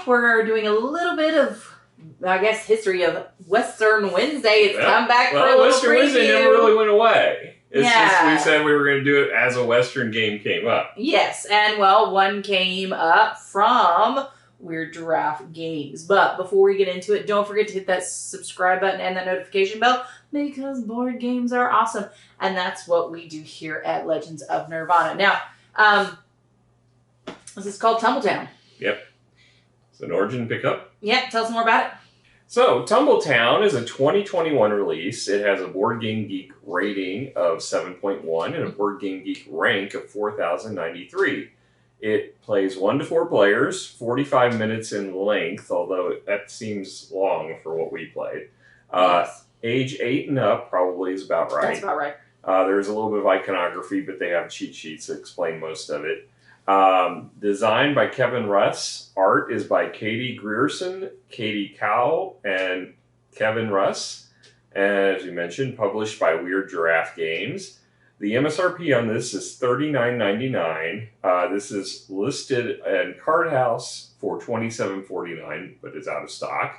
we're doing a little bit of, I guess, history of Western Wednesday. It's come back for a little Western preview. Wednesday never really went away. It's just we Yeah. said we were going to do it as a Western game came up. Yes, and well, one came up from Weird Giraffe Games. But before we get into it, don't forget to hit that subscribe button and that notification bell because board games are awesome. And that's what we do here at Legends of Nirvana. Now, this is called Tumbletown. Yep. It's an Origin pickup. Yep, tell us more about it. So, Tumbletown is a 2021 release. It has a Board Game Geek rating of 7.1 and a Board Game Geek rank of 4,093. It plays 1 to 4 players, 45 minutes in length, although that seems long for what we played. Yes. Age 8 and up probably is about right. That's about right. There's a little bit of iconography, but they have cheat sheets that explain most of it. Designed by Kevin Russ. Art is by Katie Grierson, Katie Cow, and Kevin Russ. And as we mentioned, published by Weird Giraffe Games. The MSRP on this is $39.99. This is listed in Card House for $27.49, but is out of stock.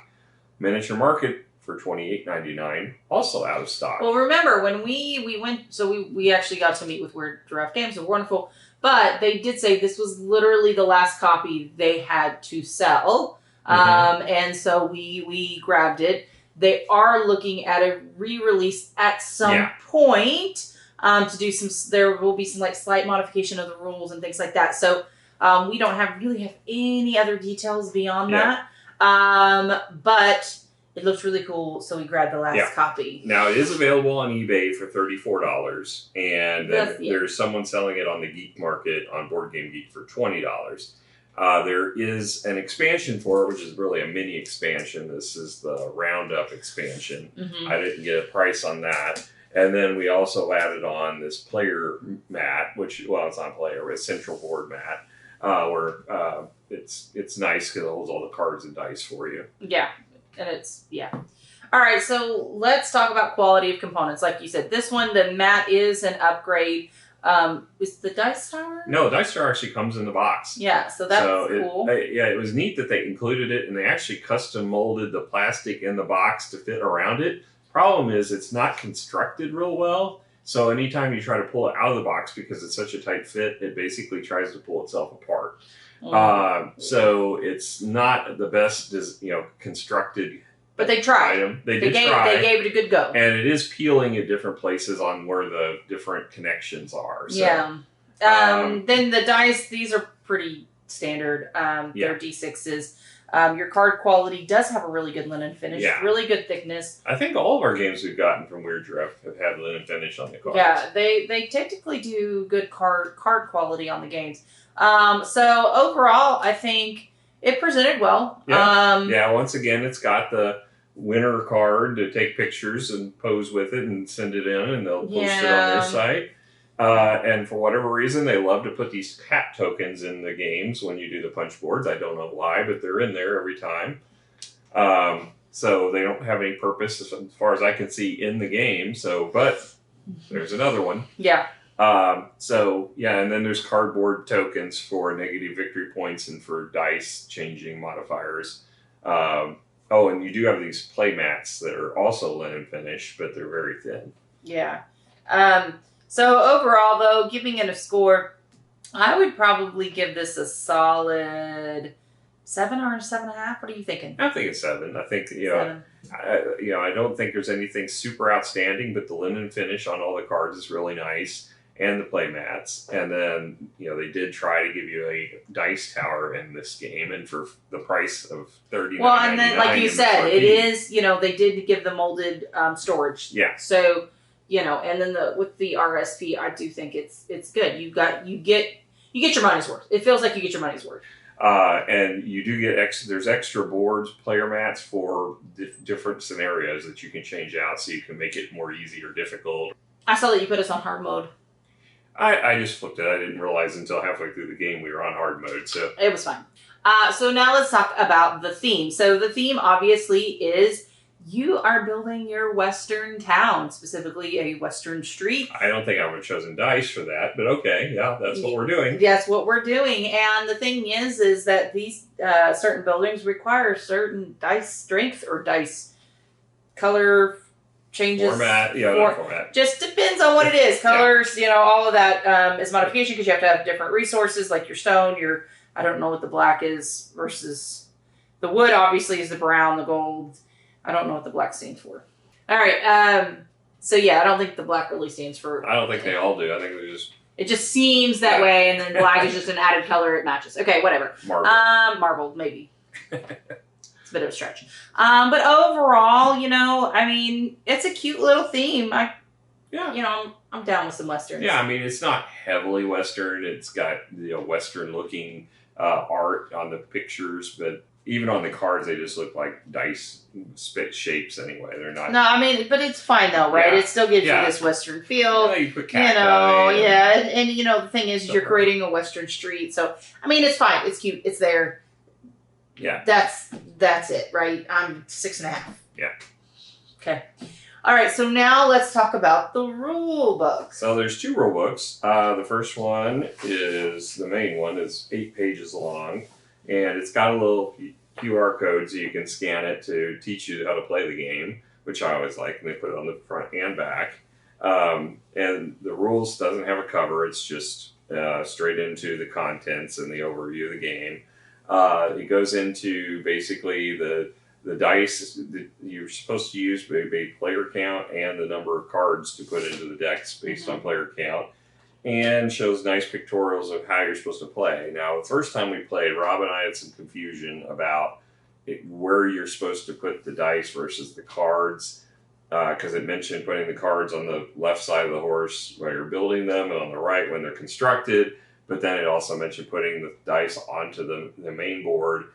Miniature Market for $28.99, also out of stock. Well, remember, when we went, so we actually got to meet with Weird Giraffe Games. They're wonderful. But they did say this was literally the last copy they had to sell. And so we grabbed it. They are looking at a re-release at some point to do some, there will be some like slight modification of the rules and things like that. So we don't really have any other details beyond that. But it looks really cool, so we grabbed the last copy. Now, it is available on eBay for $34, and then there's someone selling it on the Geek Market on Board Game Geek for $20. There is an expansion for it, which is really a mini expansion. This is the Roundup expansion. I didn't get a price on that. And then we also added on this player mat, which, well, it's not player, it's central board mat, where it's nice because it holds all the cards and dice for you. Yeah. And it's, All right, so let's talk about quality of components. Like you said, this one, the mat is an upgrade. Is the dice tower? No, dice tower actually comes in the box. Yeah, so that's cool. It was neat that they included it, and they actually custom molded the plastic in the box to fit around it. Problem is, it's not constructed real well. So anytime you try to pull it out of the box, because it's such a tight fit, it basically tries to pull itself apart. So it's not the best, constructed. But they tried. Item. They gave it a good go. And it is peeling at different places on where the different connections are. So, then the dice, these are pretty standard. They're D6s. Your card quality does have a really good linen finish. Really good thickness. I think all of our games we've gotten from Weird Giraffe have had linen finish on the cards. Yeah, they technically do good card quality on the games. So overall, I think it presented well. Once again, it's got the winner card to take pictures and pose with it and send it in, and they'll post it on their site. And for whatever reason, they love to put these hat tokens in the games when you do the punch boards. I don't know why, but they're in there every time. So they don't have any purpose as far as I can see in the game. But there's another one. And then there's cardboard tokens for negative victory points and for dice changing modifiers. And you do have these play mats that are also linen finish, but they're very thin. So overall, though, giving it a score, I would probably give this a solid 7 or 7.5. What are you thinking? I think it's 7. I think, 7. I don't think there's anything super outstanding, but the linen finish on all the cards is really nice. And the play mats. And then, they did try to give you a dice tower in this game, and for the price of $39.99. Well, and then, like you said, it is, they did give the molded storage. So, and then with the RSP, I do think it's good. You get your money's worth. It feels like you get your money's worth. And you do get there's extra boards, player mats for different scenarios that you can change out, so you can make it more easy or difficult. I saw that you put us on hard mode. I just flipped it. I didn't realize until halfway through the game we were on hard mode. So it was fine. So now let's talk about the theme. So the theme obviously is You are building your Western town, specifically a Western street. I don't think I would have chosen dice for that, but okay, yeah, that's what we're doing. That's what we're doing. And the thing is that these certain buildings require certain dice strength or dice color changes. Format, not format. Just depends on what it is. Colors, all of that is modification because you have to have different resources like your stone, I don't know what the black is versus the wood, obviously, is the brown, the gold. I don't know what the black stands for. All right. So, I don't think the black really stands for... I don't think they all do. I think they just... It just seems that way, and then black is just an added color. It matches. Okay, whatever. Marble, maybe. It's a bit of a stretch. But overall, it's a cute little theme. I'm down with some Westerns. Yeah, it's not heavily Western. It's got, Western-looking art on the pictures, but... Even on the cards, they just look like dice spit shapes anyway. They're not... No, but it's fine though, right? Yeah. It still gives you this Western feel. You put cacti. And the thing is you're creating a Western street. So, it's fine. It's cute. It's there. Yeah. That's it, right? I'm 6.5. Yeah. Okay. All right, so now let's talk about the rule book. So there's 2 rule books. The first one is, the main one is 8 pages long. And it's got a little QR code so you can scan it to teach you how to play the game, which I always like, and they put it on the front and back. And the rules doesn't have a cover. It's just straight into the contents and the overview of the game. It goes into basically the dice that you're supposed to use by player count and the number of cards to put into the decks based on player count. And shows nice pictorials of how you're supposed to play. Now, the first time we played, Rob and I had some confusion about where you're supposed to put the dice versus the cards, because it mentioned putting the cards on the left side of the horse while you're building them and on the right when they're constructed, but then it also mentioned putting the dice onto the main board.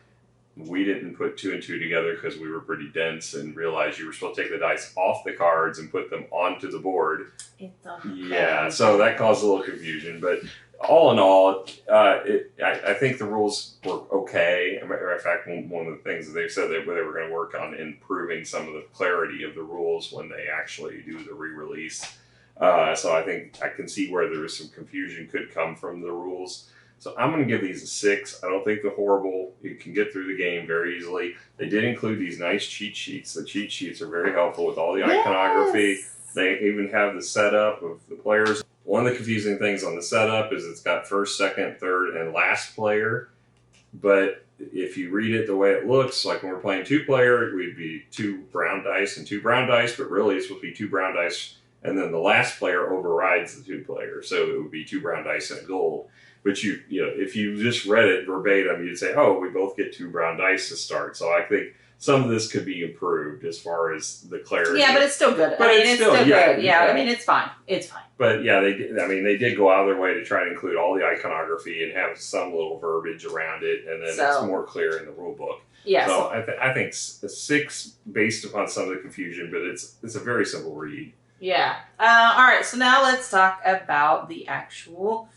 We didn't put 2 and 2 together because we were pretty dense and realized you were supposed to take the dice off the cards and put them onto the board. So that caused a little confusion. But all in all, I think the rules were okay. As a matter of fact, one of the things that they said they were going to work on improving some of the clarity of the rules when they actually do the re-release. So I think I can see where there was some confusion could come from the rules. So I'm going to give these a 6. I don't think they're horrible. You can get through the game very easily. They did include these nice cheat sheets. The cheat sheets are very helpful with all the iconography. They even have the setup of the players. One of the confusing things on the setup is it's got first, second, third, and last player. But if you read it the way it looks, like when we're playing 2-player, it would be 2 brown dice and 2 brown dice. But really, it's supposed to be 2 brown dice, and then the last player overrides the 2-player. So it would be 2 brown dice and a gold. But if you just read it verbatim, you'd say, "Oh, we both get 2 brown dice to start." So I think some of this could be improved as far as the clarity. Yeah, but it's still good. It's still good. Yeah, it's fine. It's fine. But yeah, they did go out of their way to try to include all the iconography and have some little verbiage around it, and then it's more clear in the rule book. Yeah. So I think a 6 based upon some of the confusion, but it's a very simple read. Yeah. All right. So now let's talk about the actual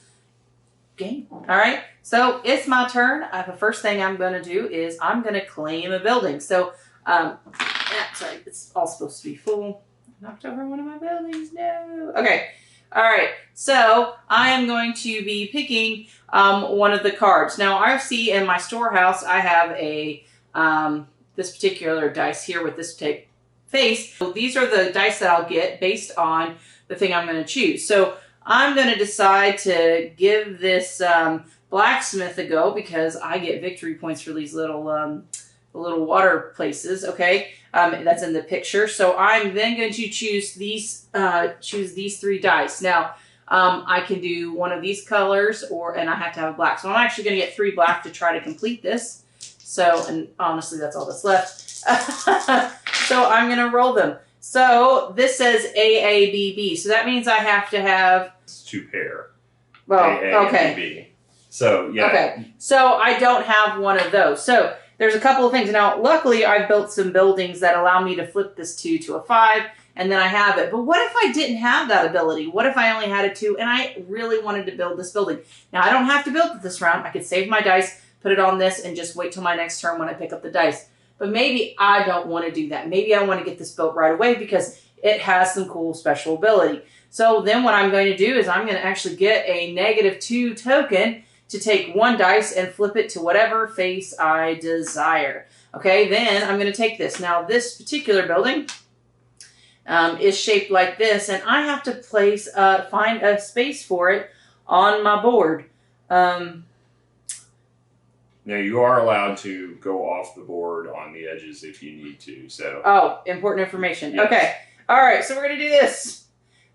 game. All right, so it's my turn. The first thing I'm going to do is I'm going to claim a building. So, sorry, it's all supposed to be full. I knocked over one of my buildings. No. Okay. All right. So I am going to be picking one of the cards. Now I see in my storehouse I have a this particular dice here with this face. So these are the dice that I'll get based on the thing I'm going to choose. So I'm going to decide to give this blacksmith a go because I get victory points for these little water places. Okay, that's in the picture. So I'm then going to choose these 3 dice. Now I can do one of these colors, and I have to have a black. So I'm actually going to get 3 black to try to complete this. So, and honestly, that's all that's left. So I'm going to roll them. So this says AABB. So that means I have to have 2 pair. Well, A, okay. B. So yeah. Okay. So I don't have one of those. So there's a couple of things. Now, luckily, I've built some buildings that allow me to flip this 2 to a 5, and then I have it. But what if I didn't have that ability? What if I only had a 2 and I really wanted to build this building? Now, I don't have to build it this round. I could save my dice, put it on this, and just wait till my next turn when I pick up the dice. but maybe I don't want to do that. Maybe I want to get this built right away because it has some cool special ability. So then what I'm going to do is I'm going to actually get a -2 token to take 1 dice and flip it to whatever face I desire. Okay, then I'm going to take this. Now this particular building is shaped like this, and I have to find a space for it on my board. Now you are allowed to go off the board on the edges if you need to. So. Oh, important information. Yes. Okay. All right. So we're gonna do this.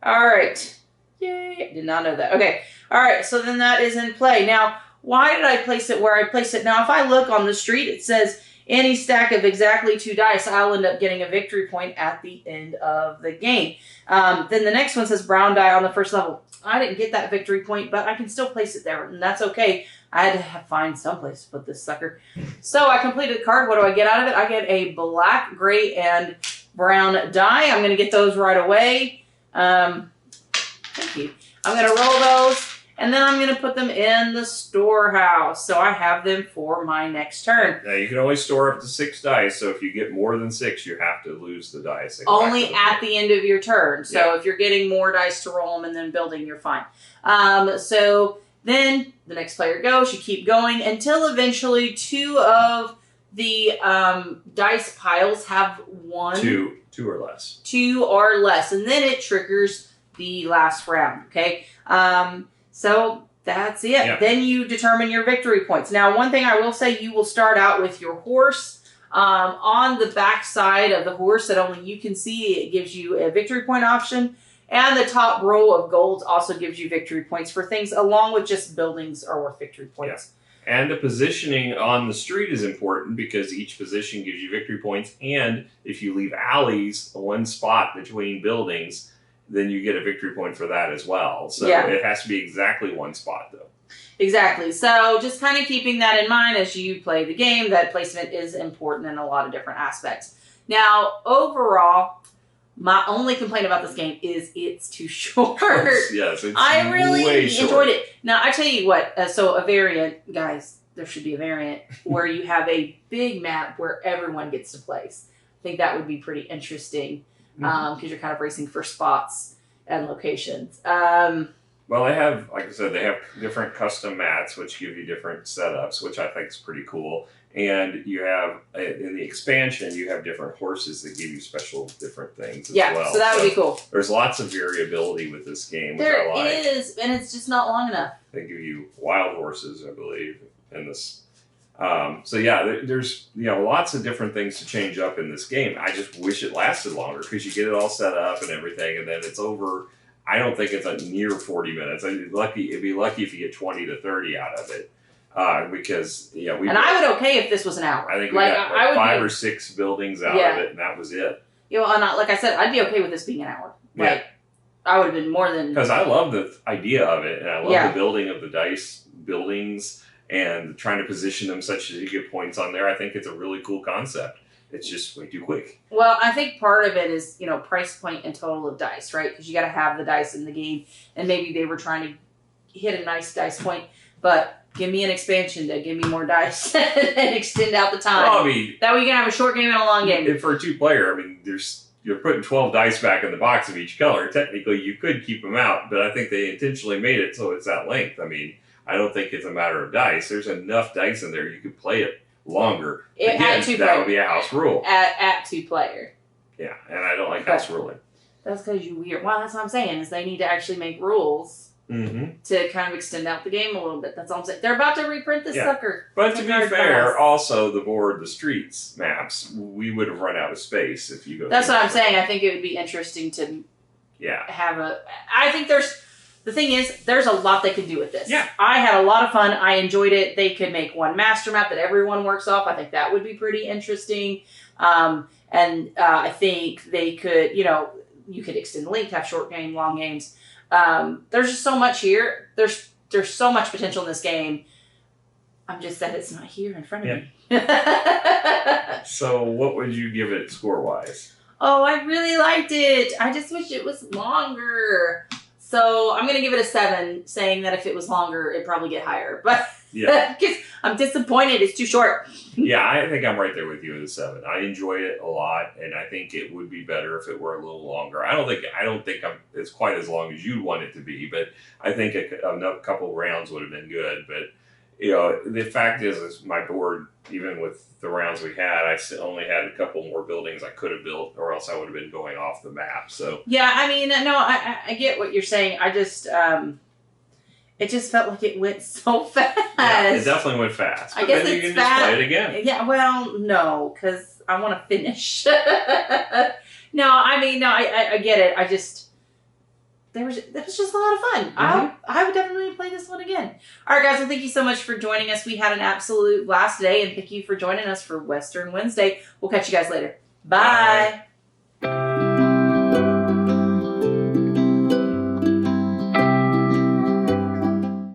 All right. Yay! I did not know that. Okay. All right. So then that is in play. Now, why did I place it where I placed it? Now, if I look on the street, it says any stack of exactly 2 dice, I'll end up getting a victory point at the end of the game. Then the next one says brown die on the first level. I didn't get that victory point, but I can still place it there, and that's okay. I had to find someplace to put this sucker. So I completed the card. What do I get out of it? I get a black, gray, and brown die. I'm going to get those right away. Thank you. I'm going to roll those, and then I'm going to put them in the storehouse. So I have them for my next turn. Now you can only store up to 6 dice, so if you get more than 6, you have to lose the dice. Only at the end of your turn. So if you're getting more dice to roll them and then building, you're fine. So then the next player goes. You keep going until eventually 2 of the dice piles have 1. 2 or less. 2 or less. And then it triggers the last round. Okay. So that's it. Yeah. Then you determine your victory points. Now, one thing I will say, you will start out with your horse. On the back side of the horse that only you can see, it gives you a victory point option. And the top row of golds also gives you victory points for things along with just buildings are worth victory points. Yeah. And the positioning on the street is important because each position gives you victory points. And if you leave alleys, 1 spot between buildings, then you get a victory point for that as well. So it has to be exactly 1 spot, though. Exactly. So just kind of keeping that in mind as you play the game, that placement is important in a lot of different aspects. Now, overall, my only complaint about this game is it's too short. Yes, it's I really way enjoyed short. it. Now, I tell you what, so a variant, guys, there should be a variant where you have a big map where everyone gets to place. I think that would be pretty interesting because you're kind of racing for spots and locations. Well, they have, like I said, they have different custom mats, which give you different setups, which I think is pretty cool. And you have, in the expansion, you have different horses that give you special different things as well. Yeah, so that would be cool. There's lots of variability with this game, which There I like. is, and it's just not long enough. They give you wild horses, I believe, in this. So yeah, there's lots of different things to change up in this game. I just wish it lasted longer because you get it all set up and everything, and then it's over. I don't think it's near 40 minutes. It'd be lucky if you get 20 to 30 out of it. Because I would okay if this was an hour. I think we got 5 or 6 buildings out of it, and that was it. And like I said, I'd be okay with this being an hour. I would have been more than, because I love the idea of it, and I love the building of the dice buildings and trying to position them such that you get points on there. I think it's a really cool concept. It's just way too quick. Well, I think part of it is, price point and total of dice, right? Because you got to have the dice in the game, and maybe they were trying to hit a nice dice point, but give me an expansion to give me more dice and extend out the time. Well, that way you can have a short game and a long game. For a 2-player, you're putting 12 dice back in the box of each color. Technically, you could keep them out, but I think they intentionally made it so it's that length. I don't think it's a matter of dice. There's enough dice in there. You could play it longer. Again, that would be a house rule. At 2-player. Yeah, and I don't like house ruling. That's because you're weird. Well, that's what I'm saying, is they need to actually make rules to kind of extend out the game a little bit. That's all I'm saying. They're about to reprint this sucker. But to be fair, also the streets maps, we would have run out of space if you go. That's what I'm saying. I think it would be interesting to have I think the thing is, there's a lot they can do with this. Yeah. I had a lot of fun. I enjoyed it. They could make one master map that everyone works off. I think that would be pretty interesting. I think they could, you could extend the length, have short game, long games. There's just so much here. There's so much potential in this game. I'm just that it's not here in front of me. So what would you give it score-wise? Oh, I really liked it. I just wish it was longer. So I'm going to give it a 7, saying that if it was longer, it'd probably get higher. But Yeah. Because I'm disappointed. It's too short. Yeah, I think I'm right there with you with a 7. I enjoyed it a lot, and I think it would be better if it were a little longer. I don't think it's quite as long as you'd want it to be, but I think a couple rounds would have been good. But the fact is my board, even with the rounds we had, I only had a couple more buildings I could have built, or else I would have been going off the map. So yeah, I mean, no, I get what you're saying. I just it just felt like it went so fast. Yeah, it definitely went fast. I guess then it's you can fast. just play it again. Yeah, well, no, because I want to finish. No, I mean, no, I get it. I just that was just a lot of fun. I would definitely play this one again. All right, guys. Well, thank you so much for joining us. We had an absolute blast today, and thank you for joining us for Western Wednesday. We'll catch you guys later. Bye.